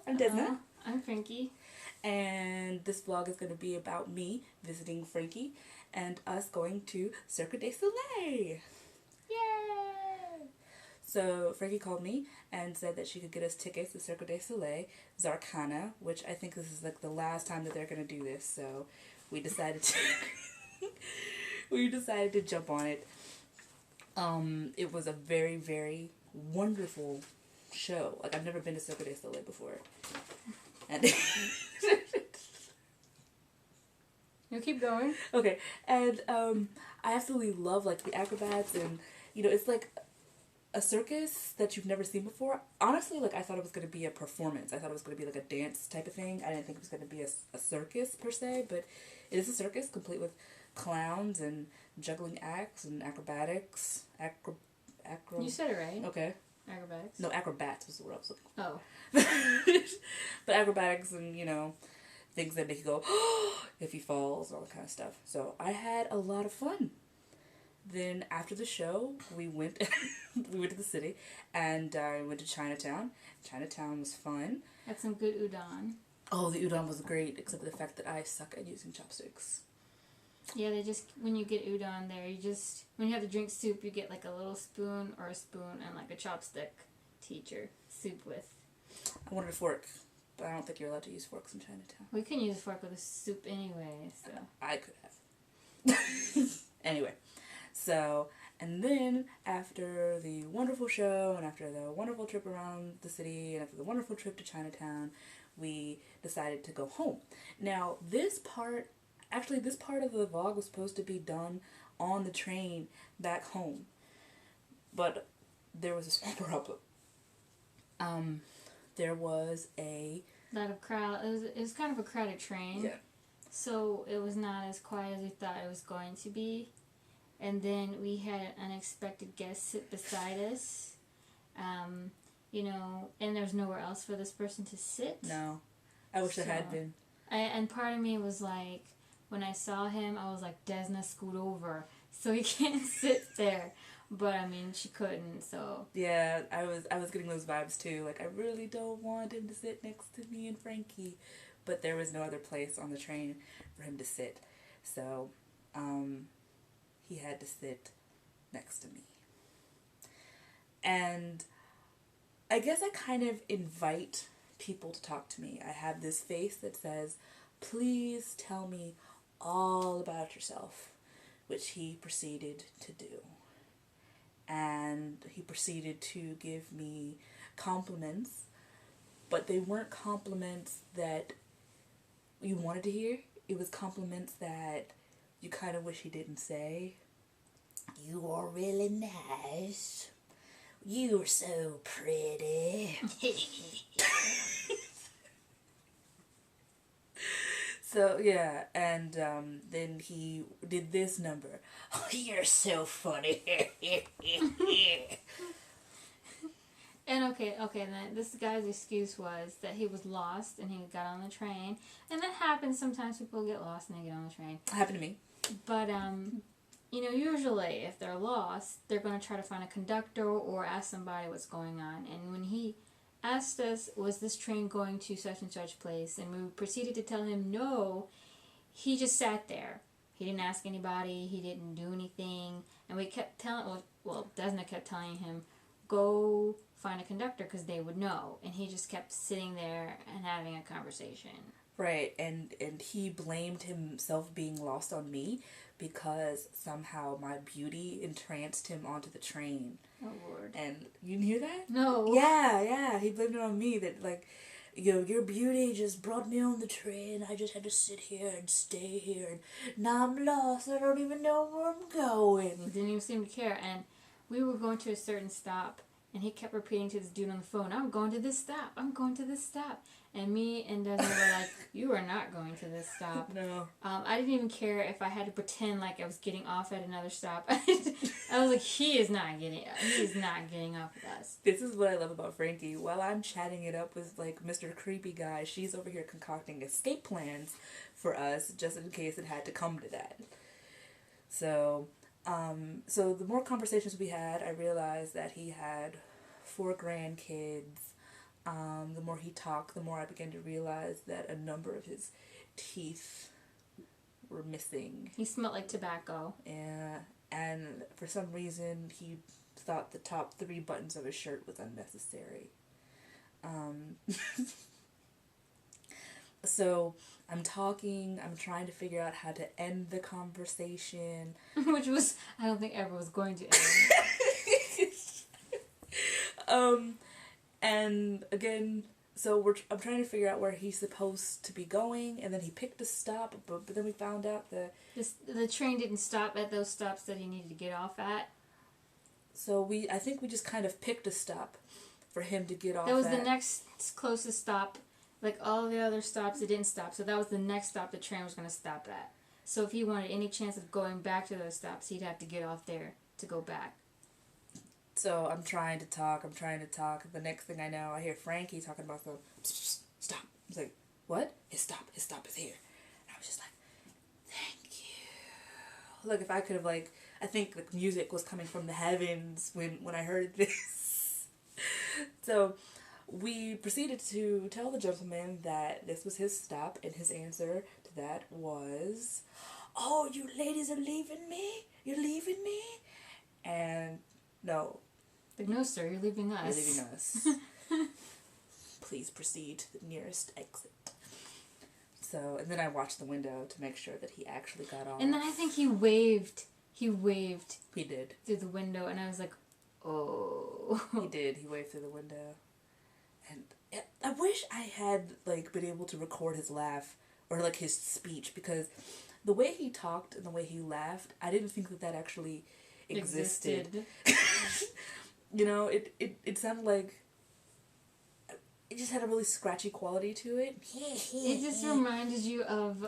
I'm Desna. I'm Frankie. And this vlog is going to be about me visiting Frankie and us going to Cirque du Soleil. Yay! So Frankie called me and said that she could get us tickets to Cirque du Soleil, Zarkana, which I think this is like the last time that they're going to do this. So we decided to jump on it. It was a very, very wonderful show. Like, I've never been to Cirque du Soleil before. And You keep going. okay, and I absolutely love like the acrobats, and it's like a circus that you've never seen before. Honestly, like I thought it was gonna be a performance. I thought it was gonna be like a dance type of thing. I didn't think it was gonna be a circus per se, but it is a circus complete with clowns and juggling acts and acrobatics. You said it right. Okay. Acrobatics. No, acrobats was the word I was looking for. Oh. But acrobatics and things that make you go if he falls and all that kind of stuff. So I had a lot of fun. Then after the show, we went to the city, and I went to Chinatown. Chinatown was fun. Had some good udon. Oh, the udon was great, except for the fact that I suck at using chopsticks. Yeah, when you get udon there, when you have to drink soup, you get like a little spoon or a spoon and like a chopstick to eat your soup with. I wanted a fork, but I don't think you're allowed to use forks in Chinatown. We couldn't use a fork with a soup anyway, so. I could have. Anyway, so, and then after the wonderful show and after the wonderful trip around the city and after the wonderful trip to Chinatown, we decided to go home. Now, this part of the vlog was supposed to be done on the train back home, but there was a small problem. There was a lot of crowd. It was kind of a crowded train. Yeah. So it was not as quiet as we thought it was going to be. And then we had an unexpected guest sit beside us. And there's nowhere else for this person to sit. No. I wish there had been. And part of me was like, when I saw him, I was like, Desna, scoot over. So he can't sit there. But I mean, she couldn't, so. Yeah, I was getting those vibes too. Like, I really don't want him to sit next to me and Frankie. But there was no other place on the train for him to sit. So, he had to sit next to me. And I guess I kind of invite people to talk to me. I have this face that says, please tell me all about yourself, which he proceeded to do. And he proceeded to give me compliments, but they weren't compliments that you wanted to hear. It was compliments that you kind of wish he didn't say. You are really nice. You are so pretty. So, yeah, and then he did this number. Oh, you're so funny. And okay, then this guy's excuse was that he was lost and he got on the train. And that happens sometimes, people get lost and they get on the train. It happened to me. But, usually if they're lost, they're going to try to find a conductor or ask somebody what's going on. And when he asked us, was this train going to such and such place, and we proceeded to tell him no, he just sat there. He didn't ask anybody, he didn't do anything, and we kept telling, Desna kept telling him, go find a conductor because they would know, and he just kept sitting there and having a conversation. Right, and he blamed himself being lost on me because somehow my beauty entranced him onto the train. Oh, Lord. And you didn't hear that? No. Yeah, he blamed it on me that, like, your beauty just brought me on the train. I just had to sit here and stay here, and now I'm lost. I don't even know where I'm going. He didn't even seem to care, and we were going to a certain stop, and he kept repeating to this dude on the phone, I'm going to this stop, I'm going to this stop. And me and Desna were like, you are not going to this stop. No. I didn't even care if I had to pretend like I was getting off at another stop. I was like, he is not getting off with us. This is what I love about Frankie. While I'm chatting it up with, like, Mr. Creepy Guy, she's over here concocting escape plans for us, just in case it had to come to that. So the more conversations we had, I realized that he had 4 grandkids, The more he talked, the more I began to realize that a number of his teeth were missing. He smelled like tobacco. Yeah, and for some reason he thought the top 3 buttons of his shirt was unnecessary. So I'm trying to figure out how to end the conversation. Which was, I don't think ever was going to end. And again, so I'm trying to figure out where he's supposed to be going, and then he picked a stop, but then we found out that the train didn't stop at those stops that he needed to get off at. So I think we just kind of picked a stop for him to get off at. That was the next closest stop. Like all the other stops, it didn't stop. So that was the next stop the train was going to stop at. So if he wanted any chance of going back to those stops, he'd have to get off there to go back. So I'm trying to talk. The next thing I know, I hear Frankie talking about the stop. I was like, what? His stop is here. And I was just like, thank you. Like if I could have I think the music was coming from the heavens when I heard this. So we proceeded to tell the gentleman that this was his stop, and his answer to that was, oh, you ladies are leaving me? You're leaving me? And no. Like, no, sir, you're leaving us. You're leaving us. Please proceed to the nearest exit. So, and then I watched the window to make sure that he actually got off. And then I think he waved. He did. Through the window, and I was like, oh. He did. He waved through the window. And I wish I had, been able to record his laugh or, his speech, because the way he talked and the way he laughed, I didn't think that actually existed. You know, it sounded like it just had a really scratchy quality to it. It just reminded you of,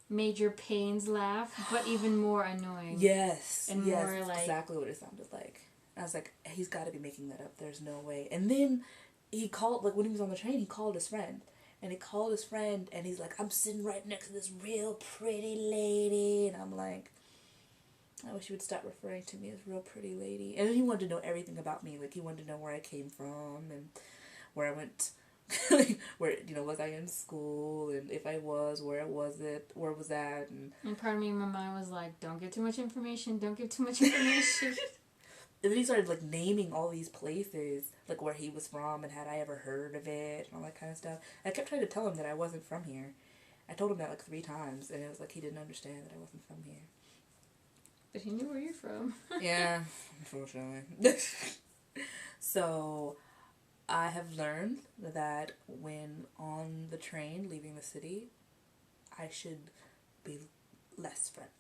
Major Payne's laugh, but even more annoying. Yes. And yes, more exactly what it sounded like. I was like, he's got to be making that up. There's no way. And then he called, when he was on the train, he called his friend. And he called his friend, and he's like, I'm sitting right next to this real pretty lady. And I'm like, I wish you would stop referring to me as real pretty lady. And then he wanted to know everything about me. He wanted to know where I came from and where I went, where, was I in school, and if I was, where was that, and part of me in my mind was like, don't give too much information. And then he started, naming all these places, where he was from and had I ever heard of it and all that kind of stuff. And I kept trying to tell him that I wasn't from here. I told him that, 3 times, and it was he didn't understand that I wasn't from here. But he knew where you're from. Yeah, unfortunately. So, I have learned that when on the train leaving the city, I should be less friendly.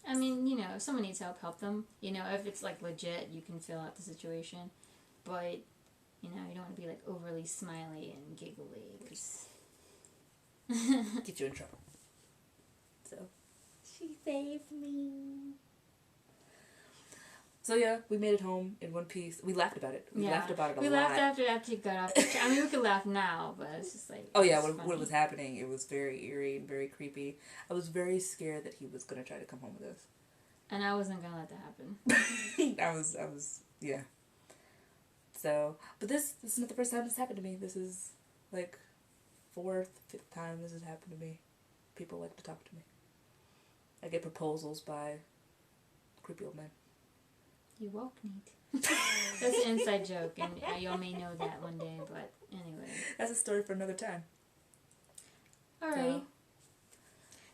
I mean, if someone needs help them. If it's legit, you can fill out the situation. But, you don't want to be overly smiley and giggly. Cause get you in trouble. So, she saved me. So yeah, we made it home in one piece. We laughed about it. We laughed about it a lot. We laughed after you got off the train. I mean, we could laugh now, but it's just oh yeah, when it was happening, it was very eerie and very creepy. I was very scared that he was going to try to come home with us. And I wasn't going to let that happen. I was, yeah. So, but this is not the first time this happened to me. This is, 4th, 5th time this has happened to me. People like to talk to me. I get proposals by creepy old men. You woke Nate. That's an inside joke, and y'all may know that one day, but anyway. That's a story for another time. Alright.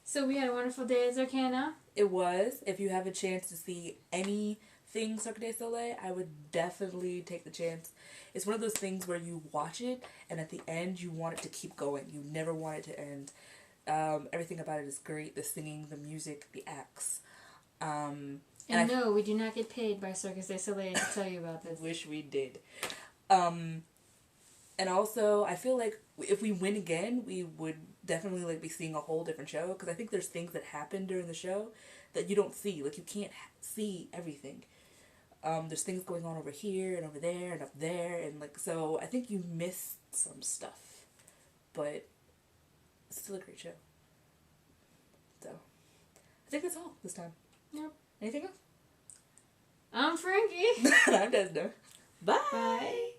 So we had a wonderful day at Zarkana. It was. If you have a chance to see anything Cirque du Soleil, I would definitely take the chance. It's one of those things where you watch it, and at the end you want it to keep going. You never want it to end. Everything about it is great. The singing, the music, the acts. And no, we do not get paid by Circus du Soleil to tell you about this. Wish we did. And also, I feel like if we win again, we would definitely be seeing a whole different show, because I think there's things that happen during the show that you don't see. You can't see everything. There's things going on over here and over there and up there, and so I think you miss some stuff. But it's still a great show. So I think that's all this time. Yep. Anything else? I'm Frankie. I'm Desna. Bye. Bye.